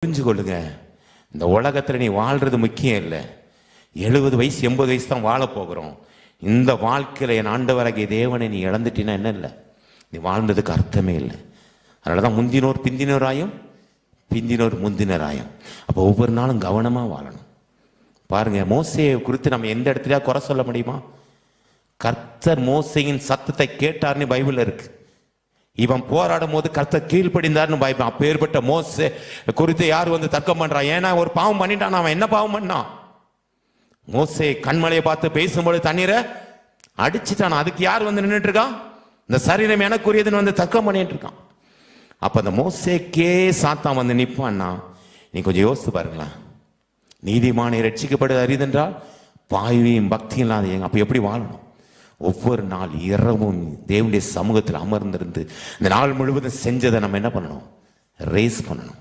புரிஞ்சு கொள்ளுங்க, இந்த உலகத்தில் நீ வாழ்றது முக்கியம் இல்லை. 70 வயசு 80 வயசு தான் வாழ போகிறோம். இந்த வாழ்க்கையில் என் ஆண்டவராகிய தேவனை நீ இழந்துட்டினா என்ன இல்லை, நீ வாழ்ந்ததுக்கு அர்த்தமே இல்லை. அதனால தான் முந்தினோர் பிந்தினோராயும் பிந்தினோர் முந்தினராயும். அப்போ ஒவ்வொரு நாளும் கவனமாக வாழணும். பாருங்க, மோசையை குறித்து நம்ம எந்த இடத்துலயா குறை சொல்ல முடியுமா? கர்த்தர் மோசையின் சத்தத்தை கேட்டார்னு பைபிள் இருக்கு. இவன் போராடும் போது கர்த்தர் கீழ்ப்படிந்தார்னு பைபிள். அப்பேற்பட்ட மோசே குறித்து யார் வந்து தர்க்கம் பண்றான்? ஏன்னா ஒரு பாவம் பண்ணிட்டான். அவன் என்ன பாவம் பண்ணான்? மோசே கண்மலையை பார்த்து பேசும்போது தண்ணீரை அடிச்சுட்டான். அதுக்கு யார் வந்து நின்றுட்டு இருக்கான்? இந்த சரீரம் எனக்குரியதுன்னு வந்து தர்க்கம் பண்ணிட்டு இருக்கான். அப்ப அந்த மோசேக்கே சாத்தான் வந்து நிற்பான்னா, நீ கொஞ்சம் யோசித்து பாருங்களேன். நீதிமானை ரட்சிக்கப்படுவது அரிதென்றால் பாவியும் பக்தியும் இல்லாத அப்ப எப்படி வாழணும்? ஒவ்வொரு நாள் இரவும் தேவனுடைய சமூகத்தில் அமர்ந்திருந்து இந்த நாள் முழுவதும் செஞ்சதை நம்ம என்ன பண்ணணும்? ரேஸ் பண்ணணும்.